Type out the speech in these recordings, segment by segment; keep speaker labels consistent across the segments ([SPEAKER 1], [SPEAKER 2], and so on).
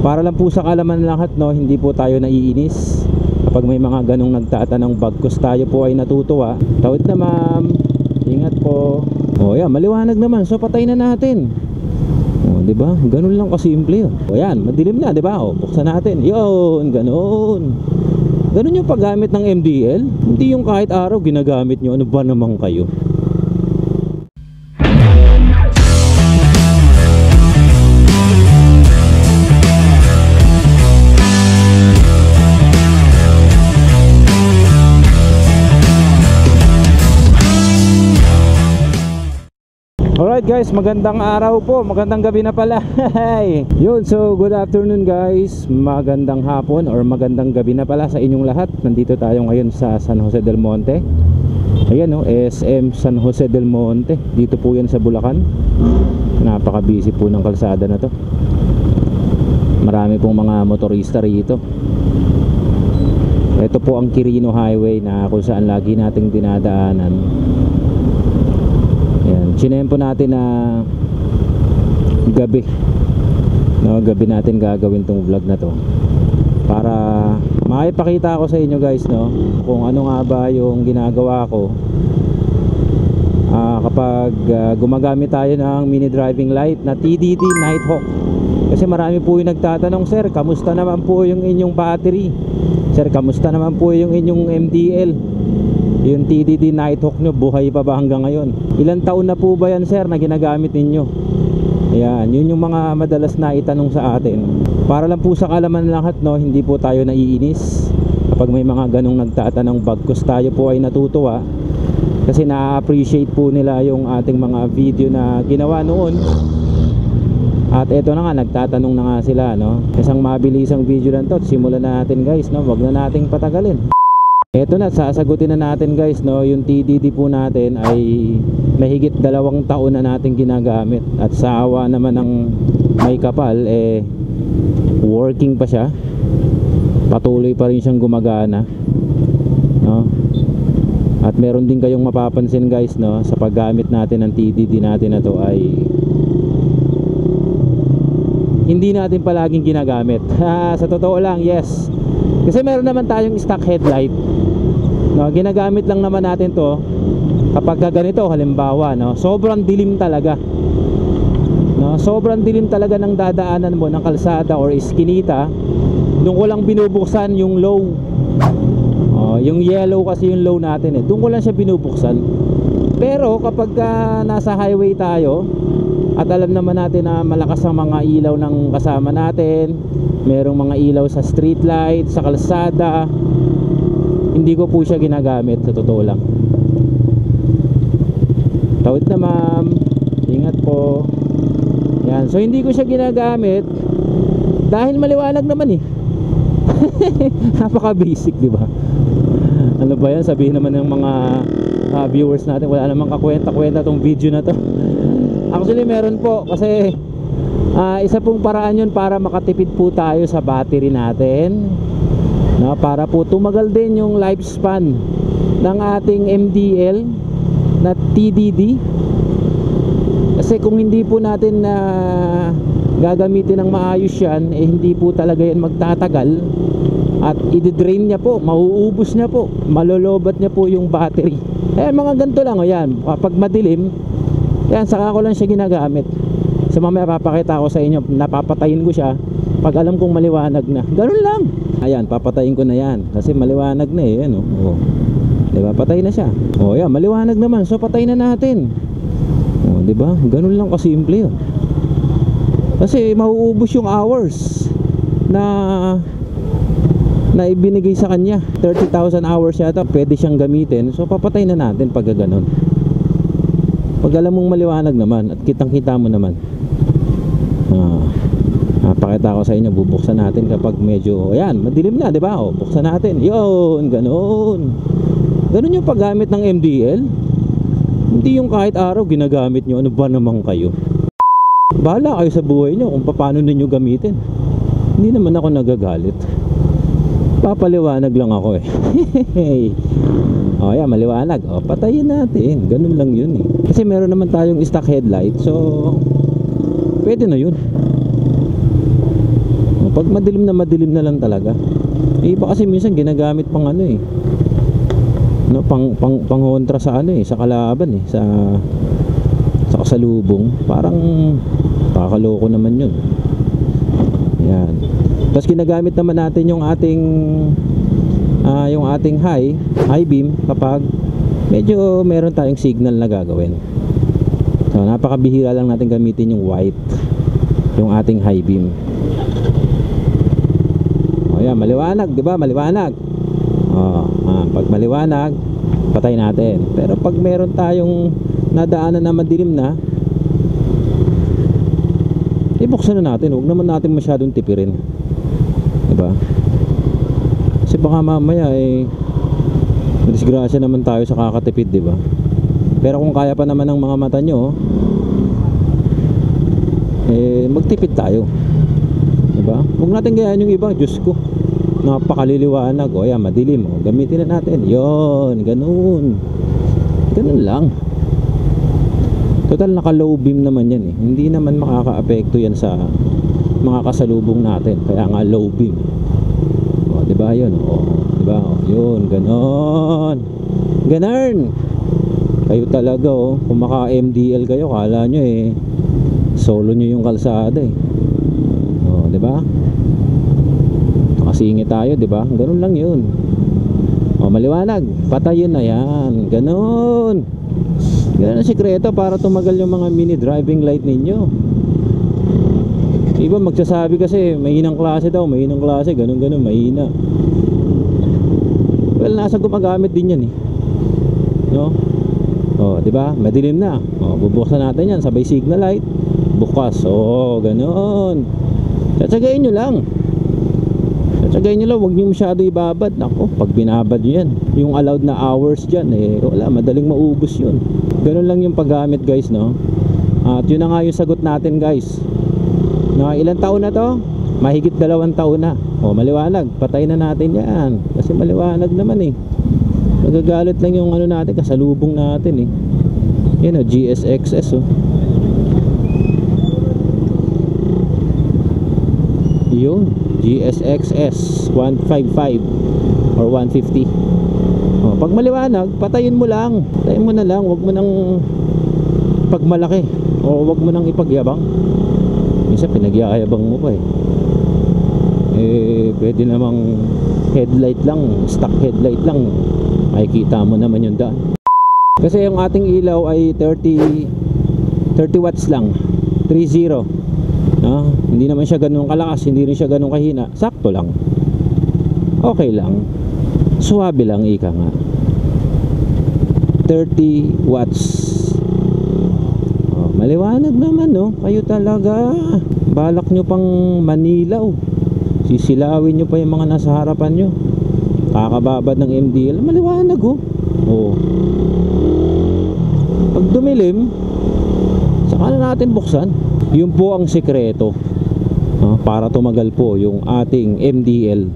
[SPEAKER 1] Para lang po sa kalaman ng lahat, no, hindi po tayo naiinis kapag may mga ganong nagtatanong, bagkus tayo po ay natutuwa. Tawid na ma'am, ingat po. O yan, maliwanag naman, so patay na natin. O diba, ganun lang kasimple. O yan, madilim na, diba? O buksan natin, yun, ganun. Ganun yung paggamit ng MDL. Hindi yung kahit araw ginagamit nyo. Ano ba naman kayo? Alright guys, magandang araw po, magandang gabi na pala. Yun, so good afternoon guys, magandang hapon or magandang gabi na pala sa inyong lahat. Nandito tayo ngayon sa San Jose del Monte. Ayan o, SM San Jose del Monte. Dito po yan sa Bulacan. Napaka busy po ng kalsada na to. Marami pong mga motorista rito. Ito po ang Quirino Highway na kung saan lagi nating dinadaanan. Chinempo natin na gabi, no, gabi natin gagawin tong vlog na to para maipakita ko sa inyo guys, no, kung ano nga ba yung ginagawa ko kapag gumagamit tayo ng mini driving light na TDD Nighthawk. Kasi marami po yung nagtatanong, sir, kamusta naman po yung inyong battery? Sir, kamusta naman po yung inyong MDL? Yung TDD Nighthawk nyo, buhay pa ba hanggang ngayon? Ilang taon na po ba yan, sir, na ginagamit ninyo? Ayan, yun yung mga madalas na itanong sa atin. Para lang po sa kalaman ng lahat, no, hindi po tayo naiinis kapag may mga ganong nagtatanong, bagkus tayo po ay natutuwa. Kasi na-appreciate po nila yung ating mga video na ginawa noon. At eto na nga, nagtatanong na nga sila, no? Isang mabilisang video lang to. Simulan na natin guys, no? Wag na nating patagalin. Eto na, sasagutin na natin guys, no. Yung TDD po natin ay mahigit 2 taon na natin ginagamit. At sa awa naman ng may kapal, working pa siya. Patuloy pa rin siyang gumagana, no? At meron din kayong mapapansin guys, no, sa paggamit natin ng TDD natin na to ay hindi natin palaging ginagamit. Sa totoo lang, yes. Kasi meron naman tayong stock headlight, no, ginagamit lang naman natin to kapag ganito, halimbawa, no, sobrang dilim talaga, no, sobrang dilim talaga ng dadaanan mo ng kalsada or iskinita. Doon ko lang binubuksan yung low, yung yellow kasi yung low natin, doon ko lang siya binubuksan. Pero kapag nasa highway tayo at alam naman natin na malakas ang mga ilaw ng kasama natin, merong mga ilaw sa street light, sa kalsada, hindi ko po siya ginagamit, sa totoo lang. Tawid na ma'am, ingat po. Yan, so hindi ko siya ginagamit dahil maliwanag naman napaka basic, di ba? Ano ba yan, sabihin naman ng mga viewers natin, wala namang kakwenta-kwenta tong video na to. Actually meron po, kasi isa pong paraan yun para makatipid po tayo sa battery natin, no, para po tumagal din yung lifespan ng ating MDL na TDD. Kasi kung hindi po natin gagamitin ng maayos yan, hindi po talaga yan magtatagal. At i-drain niya po, mauubos niya po, malolobat niya po yung battery. Mga ganito lang, ayan, kapag madilim, yan, saka ko lang siya ginagamit. So mamaya papakita ko sa inyo, napapatayin ko siya pag alam kong maliwanag na. Ganun lang. Ayan, papatayin ko na yan kasi maliwanag na ano. Oh. Diba, patay na siya. Oh, yan, maliwanag naman, so patay na natin. Oh, diba, ganun lang kasimple. Kasi mauubos yung hours na ibinigay sa kanya. 30,000 hours yata pwede siyang gamitin. So papatay na natin pag gano'n. Pag alam mong maliwanag naman at kitang kita mo naman. Pakita ko sa inyo, bubuksan natin kapag medyo, ayan, madilim na, di ba? O, buksan natin, yun, gano'n. Gano'n yung paggamit ng MDL. Hindi yung kahit araw ginagamit nyo. Ano ba naman kayo? Bahala kayo sa buhay nyo kung paano ninyo gamitin. Hindi naman ako nagagalit, papaliwanag lang ako O yan, maliwanag, o patayin natin. Ganun lang yun Kasi meron naman tayong stock headlight, so pwede na yun. Pag madilim na lang talaga. Iba kasi minsan ginagamit pang ano eh, no, pangontra sa ano eh, sa kalaban eh, sa kasalubong. Parang kakaloko naman yun. Yan. Tapos ginagamit naman natin yung ating high beam kapag medyo meron tayong signal na gagawin. So napakabihira lang natin gamitin yung white, yung ating high beam. O yan, maliwanag, di ba? Maliwanag. Pag maliwanag, patay natin. Pero pag meron tayong nadaanan na madilim na, ibuksan na natin. Huwag naman natin masyadong tipirin, di ba? Kasi baka mamaya disgrasya naman tayo sa kakatipid, di ba? Pero kung kaya pa naman ng mga mata nyo, magtipid tayo, di ba? Huwag natin gayaan yung iba. Diyos ko, napakaliliwanag. O yan, madilim. O, gamitin na natin. Yon, ganun lang. Total naka low beam naman yan eh. Hindi naman makaka-apekto yan sa mga kasalubong natin. Kaya nga low beam. O, diba yun? O, diba? O, yun, ganon. Kayo talaga oh. Kung maka MDL kayo, kala nyo solo nyo yung kalsada eh. O, diba? Nakasingit tayo, diba? Ganon lang yun. O, maliwanag. Patayin na yan. Ganon ang sikreto para tumagal yung mga mini driving light ninyo. Iba magsasabi kasi mahinang klase daw, ganun, mahina. Well, nasa gumagamit din yan eh, no? O, diba? Madilim na. O, bubuksan natin yan, sabay signal light, bukas. O, ganun. Tsatsagain nyo lang, huwag nyo masyado ibabad. Nako, pag binabad nyo yan, yung allowed na hours dyan wala, madaling maubos yun. Ganun lang yung paggamit guys, no? At yun na nga yung sagot natin guys. No, ilang taon na to? Mahigit 2 taon na. O, maliwanag, patay na natin yan. Kasi maliwanag naman eh. Magagalit lang yung ano natin, kasalubong natin eh. Yan o, GSXS o. Yun, GSXS 155 or 150. Pag maliwanag, patayin mo lang. Patayin mo na lang, wag mo nang pagmalaki o wag mo nang ipagyabang. Minsan pinagyayabang mo pa pwede namang headlight lang, stock headlight lang, makikita mo naman yung daan. Kasi yung ating ilaw ay 30 watts lang, 30. Hindi naman siya ganun kalakas, hindi rin siya ganun kahina, sakto lang, okay lang, suwabe lang, ika nga. 30 watts. Maliwanag naman, no? Kayo talaga, balak nyo pang manilaw, sisilawin nyo pa yung mga nasa harapan nyo, kakababad ng MDL, maliwanag oh. Pag dumilim, saka na natin buksan. Yun po ang sikreto para tumagal po yung ating MDL.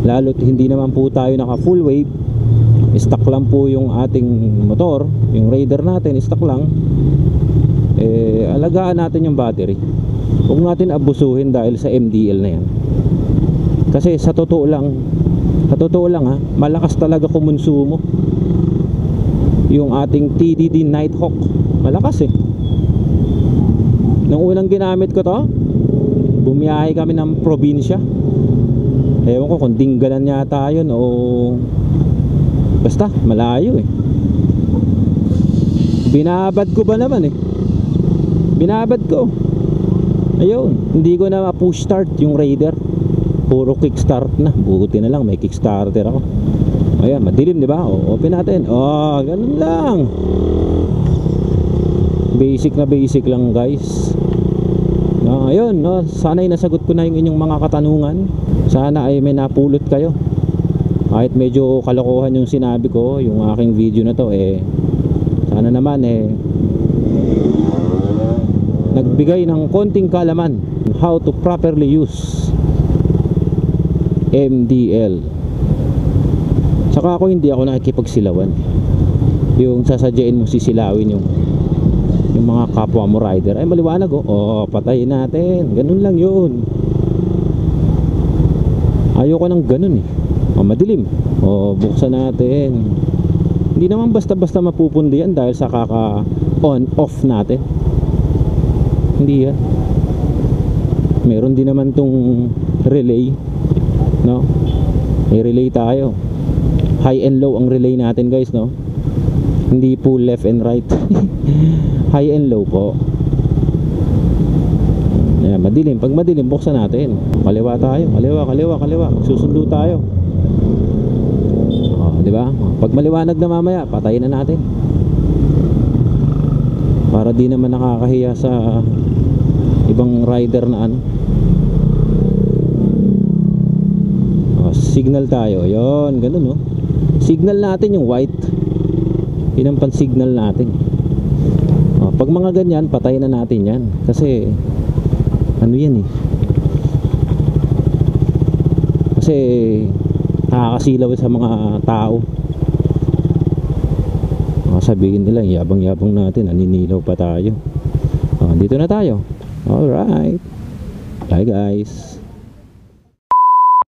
[SPEAKER 1] Lalo't hindi naman po tayo naka full wave, stock lang po yung ating motor, yung Raider natin stock lang. Alagaan natin yung battery, huwag natin abusuhin dahil sa MDL na yan. Kasi sa totoo lang malakas talaga kumonsumo yung ating TDD Nighthawk. Malakas nung unang ginamit ko to, bumiyahe kami ng probinsya. Ewan ko kung Dinggalan yata yun o basta malayo binabad ko ba naman binabad ko. Ayun, hindi ko na ma-push start yung Raider, puro kickstart na. Buti na lang may kickstarter ako. Ayan, madilim, di ba? Open natin. Ganun lang. Basic lang guys. Ayun, sana ay nasagot ko na yung inyong mga katanungan. Sana ay may napulot kayo. Kahit medyo kalokohan yung sinabi ko, yung aking video na to sana naman nagbigay ng konting kaalaman how to properly use MDL. Saka ako hindi ako nakikipagsilawan, yung sasadyain mo sisilawin yung yung mga kapwa mo rider ay maliwanag, oh, patayin natin, ganun lang yun. Ayoko ng ganun eh. Madilim, buksan natin. Hindi naman basta-basta mapupundi yan dahil sa kaka on off natin. Hindi yan. Meron din naman tong relay, no? May relay tayo. High and low ang relay natin, guys, no? Hindi po left and right. High and low po. Ayan, madilim. Pag madilim, buksan natin. Kaliwa tayo. Kaliwa. Susundo tayo. Di ba? Pag maliwanag na mamaya, patayin na natin. Para di naman nakakahiya sa ibang rider na ano. Signal tayo. Yon, ganun, no? Signal natin yung white. Yun ang pan-signal natin. Pag mga ganyan, patayin na natin yan. Kasi ano yan eh. Kasi nakakasilaw sa mga tao. Sabihin nila, yabang-yabang natin, naninilaw pa tayo. Dito na tayo. Alright. Bye guys.